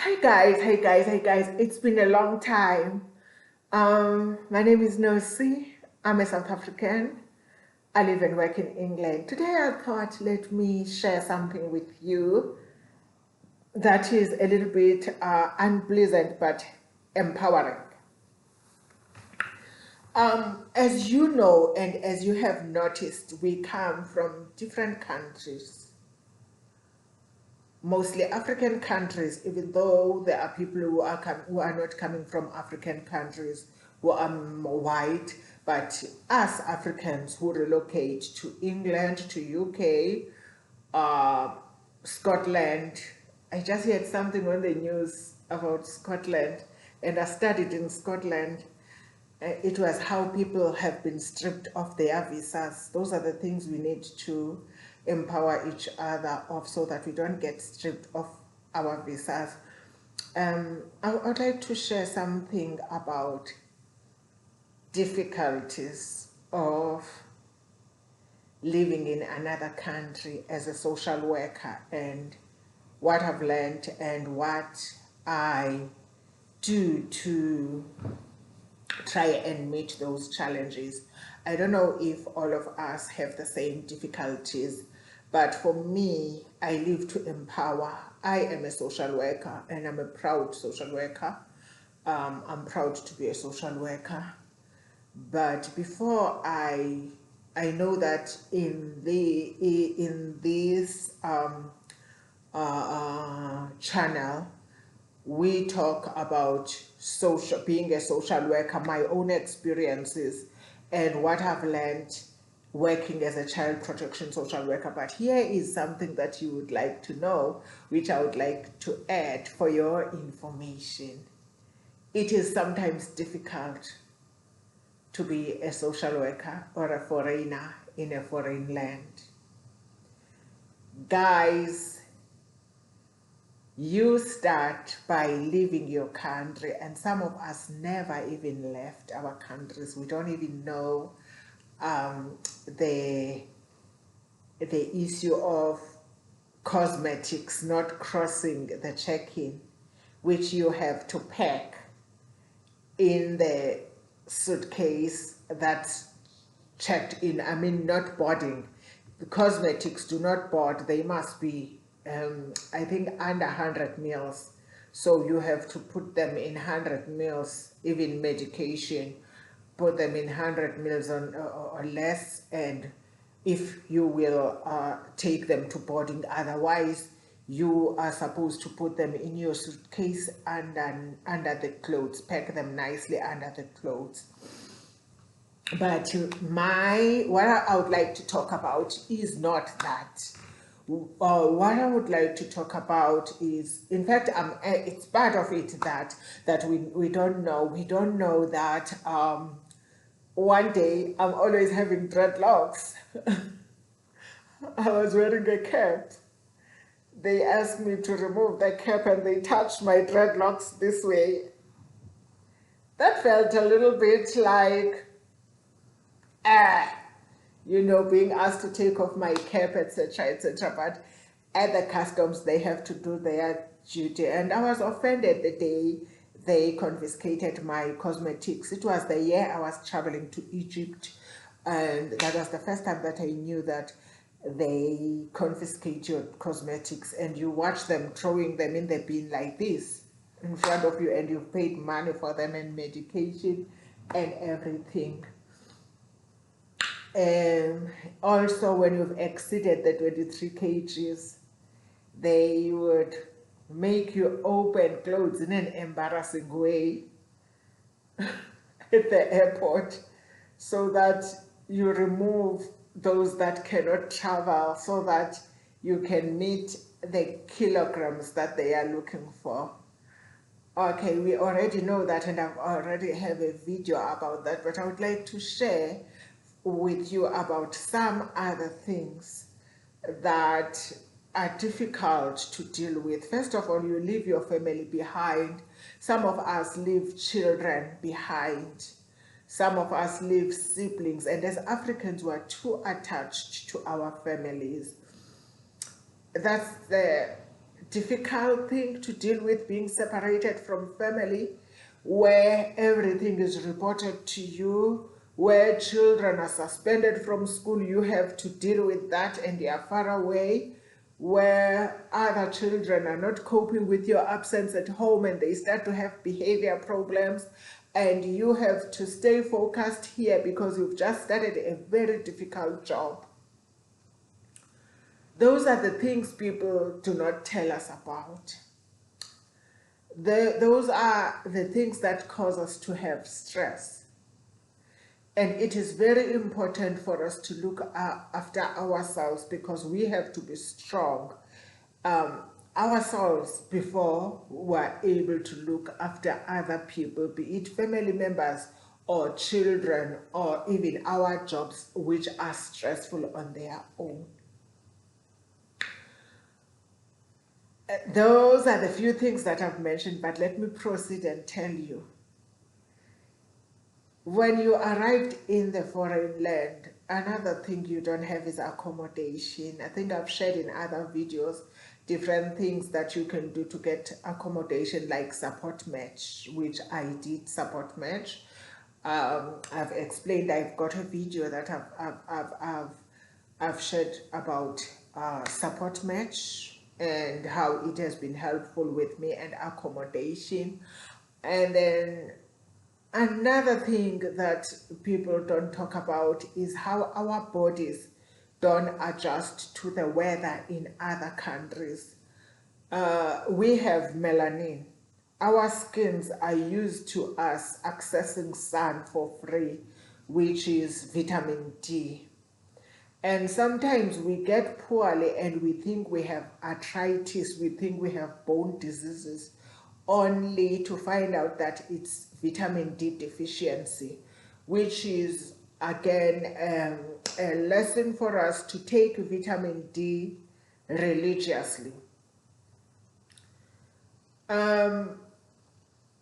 Hey guys, it's been a long time. My name is Nosi. I'm a South African. I live and work in England. Today I thought let me share something with you that is a little bit unpleasant but empowering. As you know and as you have noticed, we come from different countries, mostly African countries, even though there are people who are not coming from African countries, who are white, but us Africans who relocate to England, to UK, Scotland. I just heard something on the news about Scotland, and I studied in Scotland. It was how people have been stripped of their visas. Those are the things we need to empower each other of so that we don't get stripped of our visas. I would like to share something about difficulties of living in another country as a social worker and what I've learned and what I do to try and meet those challenges. I don't know if all of us have the same difficulties, but for me, I live to empower. I am a social worker and I'm a proud social worker. I'm proud to be a social worker. But before I know that in this channel, we talk about being a social worker, my own experiences, and what I've learned working as a child protection social worker. But here is something that you would like to know, which I would like to add for your information. It is sometimes difficult to be a social worker or a foreigner in a foreign land. Guys, you start by leaving your country, and some of us never even left our countries. We don't even know the issue of cosmetics not crossing the check-in, which you have to pack in the suitcase that's checked in. I mean, not boarding. The cosmetics do not board. They must be, I think, under 100 mils. So you have to put them in 100 mils, even medication, put them in 100 mils or less, and if you will take them to boarding. Otherwise, you are supposed to put them in your suitcase under the clothes, pack them nicely under the clothes. But what I would like to talk about is not that. What I would like to talk about is, in fact, it's part of it that we don't know. We don't know that one day I'm always having dreadlocks. I was wearing a cap. They asked me to remove the cap and they touched my dreadlocks this way. That felt a little bit like, being asked to take off my cap, etc., etc. But at the customs, they have to do their duty. And I was offended the day they confiscated my cosmetics. It was the year I was traveling to Egypt. And that was the first time that I knew that they confiscate your cosmetics and you watch them throwing them in the bin like this in front of you, and you've paid money for them and medication and everything. Also, when you've exceeded the 23 kgs, they would make you open clothes in an embarrassing way at the airport so that you remove those that cannot travel so that you can meet the kilograms that they are looking for. Okay, we already know that, and I've already have a video about that, but I would like to share with you about some other things that are difficult to deal with. First of all, you leave your family behind. Some of us leave children behind. Some of us leave siblings, and as Africans, we are too attached to our families. That's the difficult thing to deal with, being separated from family, where everything is reported to you, where children are suspended from school, you have to deal with that and they are far away, where other children are not coping with your absence at home and they start to have behavior problems, and you have to stay focused here because you've just started a very difficult job. Those are the things people do not tell us about. Those are the things that cause us to have stress. And it is very important for us to look after ourselves, because we have to be strong ourselves before we're able to look after other people, be it family members or children or even our jobs, which are stressful on their own. Those are the few things that I've mentioned, but let me proceed and tell you. When you arrived in the foreign land, another thing you don't have is accommodation. I think I've shared in other videos different things that you can do to get accommodation, like support match, which I did support match. I've explained, I've got a video that I've shared about support match and how it has been helpful with me and accommodation. And then another thing that people don't talk about is how our bodies don't adjust to the weather in other countries. We have melanin. Our skins are used to us accessing sun for free, which is vitamin D. And sometimes we get poorly and we think we have arthritis, we think we have bone diseases, only to find out that it's vitamin D deficiency, which is again a lesson for us to take vitamin D religiously.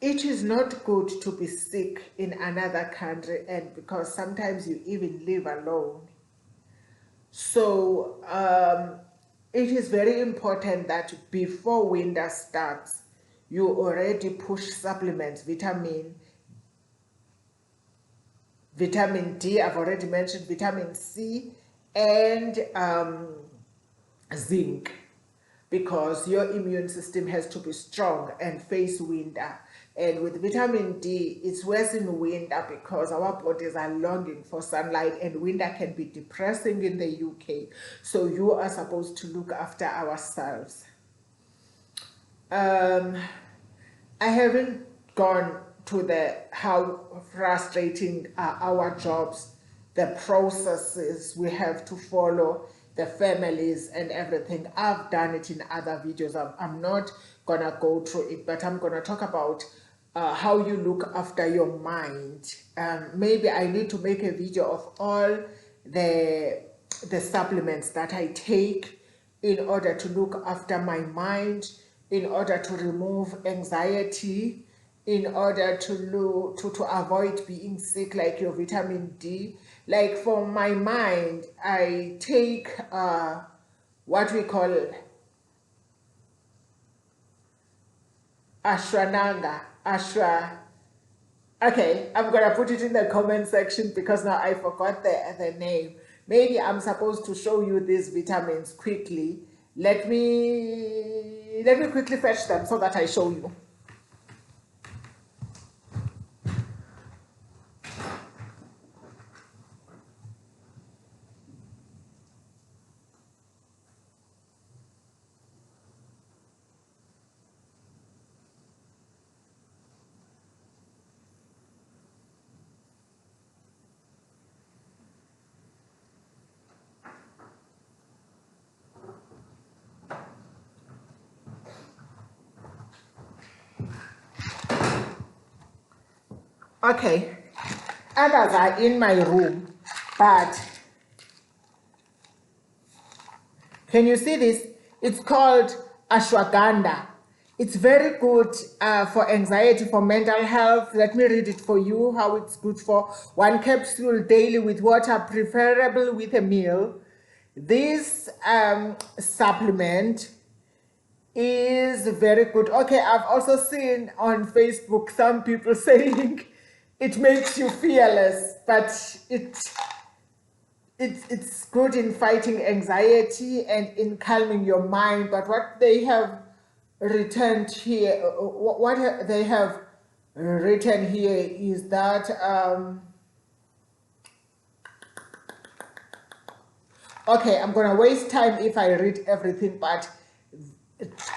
It is not good to be sick in another country, and because sometimes you even live alone. So it is very important that before winter starts, you already push supplements, vitamin D, I've already mentioned vitamin C, and zinc, because your immune system has to be strong and face winter. And with vitamin D, it's worse in winter because our bodies are longing for sunlight, and winter can be depressing in the UK. So you are supposed to look after ourselves. I haven't gone to how frustrating are our jobs, the processes we have to follow, the families and everything. I've done it in other videos. I'm not gonna go through it, but I'm gonna talk about how you look after your mind. Maybe I need to make a video of all the supplements that I take in order to look after my mind, in order to remove anxiety, in order to avoid being sick, like your vitamin D. Like for my mind, I take what we call okay, I'm gonna put it in the comment section because now I forgot the name. Maybe I'm supposed to show you these vitamins quickly. Let me quickly fetch them so that I show you. Okay, others are in my room, but can you see this? It's called ashwagandha. It's very good for anxiety, for mental health. Let me read it for you, how it's good for. 1 capsule daily with water, preferable with a meal. This supplement is is very good. Okay, I've also seen on Facebook some people saying it makes you fearless, but it's good in fighting anxiety and in calming your mind. But what they have returned here, what they have written here is that okay, I'm gonna waste time if I read everything, but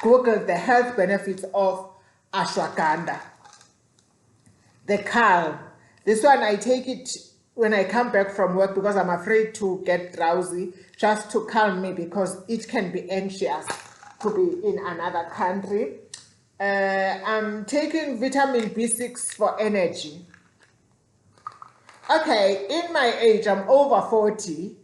Google the health benefits of ashwagandha. The calm. This one I take it when I come back from work because I'm afraid to get drowsy, just to calm me because it can be anxious to be in another country. I'm taking vitamin B6 for energy. Okay, in my age, I'm over 40.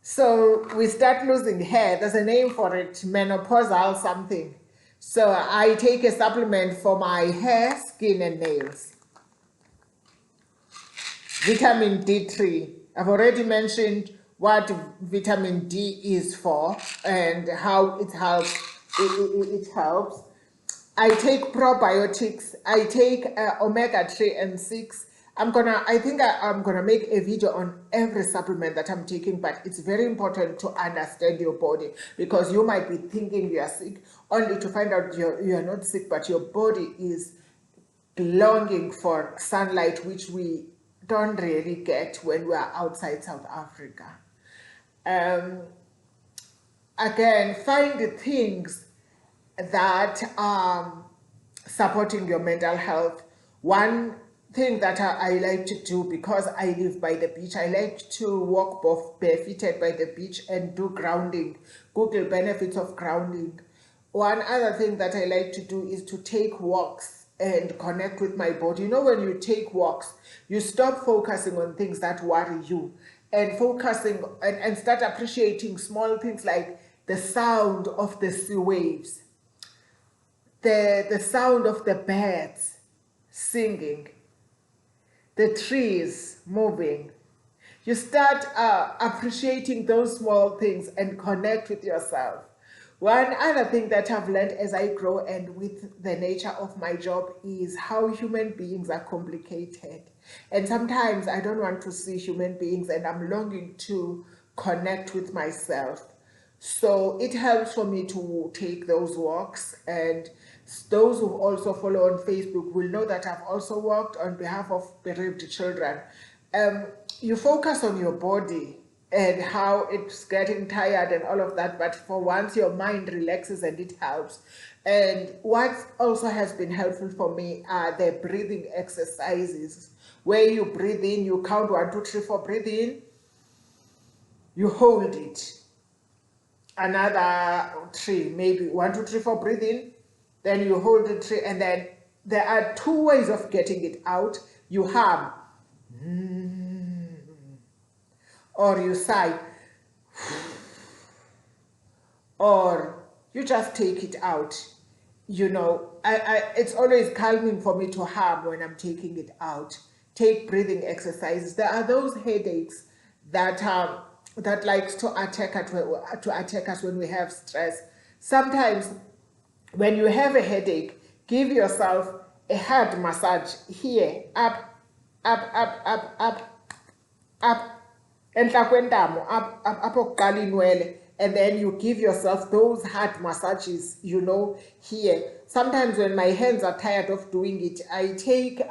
So we start losing hair. There's a name for it, menopausal something. So I take a supplement for my hair, skin, and nails. Vitamin D3. I've already mentioned what vitamin D is for and how it helps. It helps. I take probiotics. I take omega-3 and 6. I think I'm gonna make a video on every supplement that I'm taking, but it's very important to understand your body because you might be thinking you are sick only to find out you're not sick, but your body is longing for sunlight, which we don't really get when we are outside South Africa. Again, find the things that are supporting your mental health. One thing that I like to do, because I live by the beach, I like to walk both barefooted by the beach and do grounding. Google benefits of grounding. One other thing that I like to do is to take walks and connect with my body. You know, when you take walks, you stop focusing on things that worry you and focusing and start appreciating small things like the sound of the sea waves, the sound of the birds singing, the trees moving. You start appreciating those small things and connect with yourself. One other thing that I've learned as I grow and with the nature of my job is how human beings are complicated. And sometimes I don't want to see human beings and I'm longing to connect with myself. So it helps for me to take those walks, and those who also follow on Facebook will know that I've also worked on behalf of bereaved children. You focus on your body and how it's getting tired and all of that, but for once your mind relaxes and it helps. And what also has been helpful for me are the breathing exercises, where you breathe in, you count 1, 2, 3, 4, breathe in, you hold it. Another 3, maybe 1, 2, 3, 4, breathe in, then you hold the 3, and then there are 2 ways of getting it out. You hum, or you sigh, or you just take it out. You know, it's always calming for me to hum when I'm taking it out. Take breathing exercises. There are those headaches that likes to attack us when we have stress. Sometimes when you have a headache, give yourself a head massage here, up, entla kwentamo, up, apho kuqala inwele, and then you give yourself those heart massages, you know, here. Sometimes when my hands are tired of doing it, I take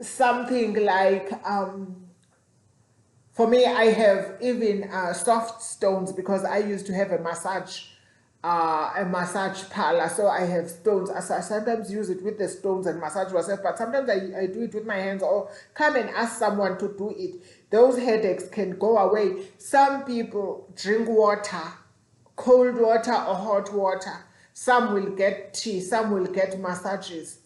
something like for me, I have even soft stones because I used to have a massage parlor, so I have stones. I sometimes use it with the stones and massage myself, but sometimes I do it with my hands or come and ask someone to do it. Those headaches can go away. Some people drink water, cold water or hot water. Some will get tea, some will get massages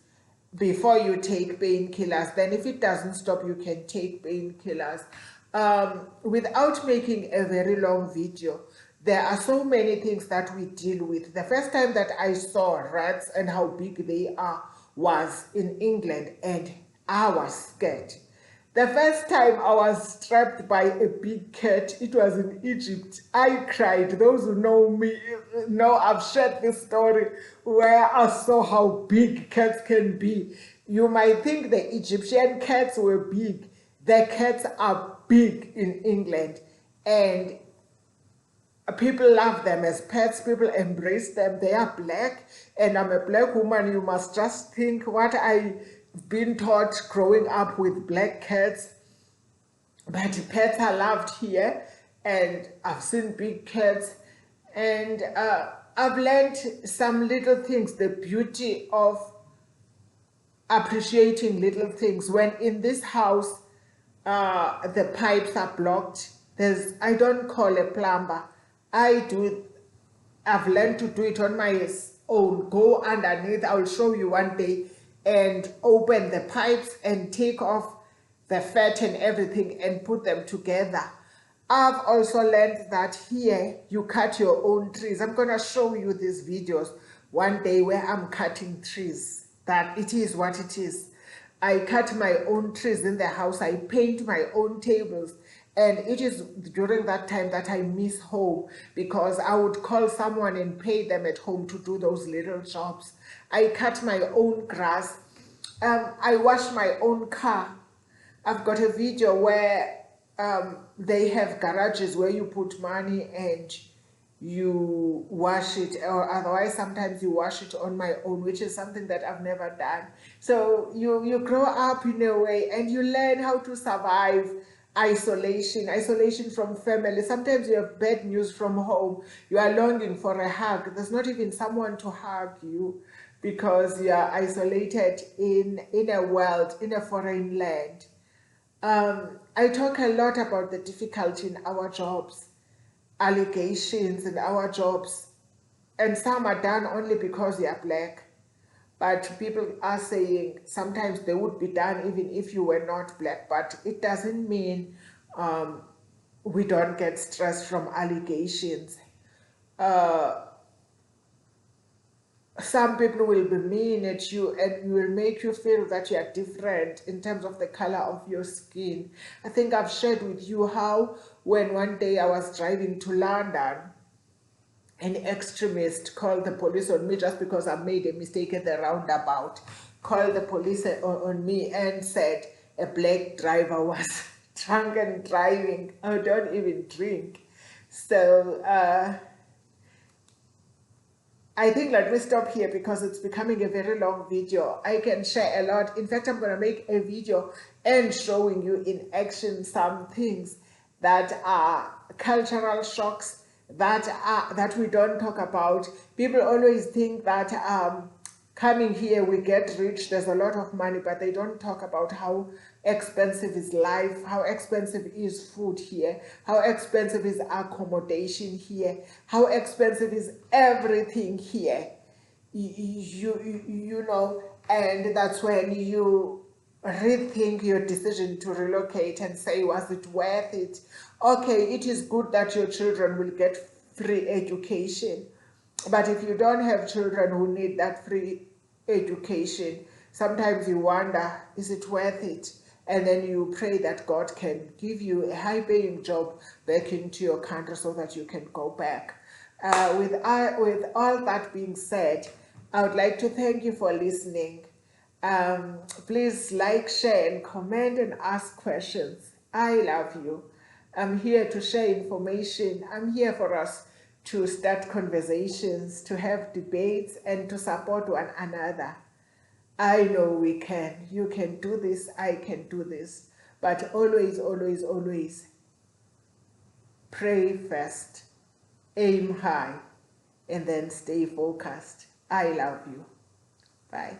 before you take painkillers. Then if it doesn't stop, you can take painkillers. Without making a very long video, there are so many things that we deal with. The first time that I saw rats and how big they are was in England, and I was scared. The first time I was trapped by a big cat, it was in Egypt. I cried. Those who know me know I've shared this story where I saw how big cats can be. You might think the Egyptian cats were big. The cats are big in England, and people love them as pets. People embrace them. They are black, and I'm a black woman. You must just think what I've been taught growing up with black cats. But pets are loved here, and I've seen big cats, and I've learned some little things, the beauty of appreciating little things. When in this house the pipes are blocked, I don't call a plumber. I've learned to do it on my own. Go underneath, I'll show you one day, and open the pipes and take off the fat and everything and put them together. I've also learned that here you cut your own trees. I'm going to show you these videos one day where I'm cutting trees. That it is what it is. I cut my own trees in the house. I paint my own tables. And it is during that time that I miss home, because I would call someone and pay them at home to do those little jobs. I cut my own grass. I wash my own car. I've got a video where they have garages where you put money and you wash it, or otherwise sometimes you wash it on my own, which is something that I've never done. So you grow up in a way and you learn how to survive isolation from family. Sometimes you have bad news from home. You are longing for a hug. There's not even someone to hug you because you are isolated in a world, in a foreign land. I talk a lot about the difficulty in our jobs, allegations in our jobs, and some are done only because you are black. But people are saying sometimes they would be done even if you were not black, but it doesn't mean we don't get stress from allegations. Some people will be mean at you and will make you feel that you are different in terms of the color of your skin. I think I've shared with you how when one day I was driving to London, an extremist called the police on me just because I made a mistake at the roundabout, called the police on me and said a black driver was drunk and driving. I don't even drink. So I think let me stop here because it's becoming a very long video. I can share a lot. In fact, I'm going to make a video and showing you in action some things that are cultural shocks that we don't talk about. People always think that coming here we get rich, there's a lot of money, but they don't talk about how expensive is life, how expensive is food here, how expensive is accommodation here, how expensive is everything here. You know, and that's when you rethink your decision to relocate and say, was it worth it? Okay, it is good that your children will get free education, but if you don't have children who need that free education, sometimes you wonder, is it worth it? And then you pray that God can give you a high-paying job back into your country so that you can go back. With all that being said, I would like to thank you for listening. Please like, share, and comment and ask questions. I love you. I'm here to share information. I'm here for us to start conversations, to have debates, and to support one another. I know we can. You can do this. I can do this. But always, always, always pray first, aim high, and then stay focused. I love you. Bye.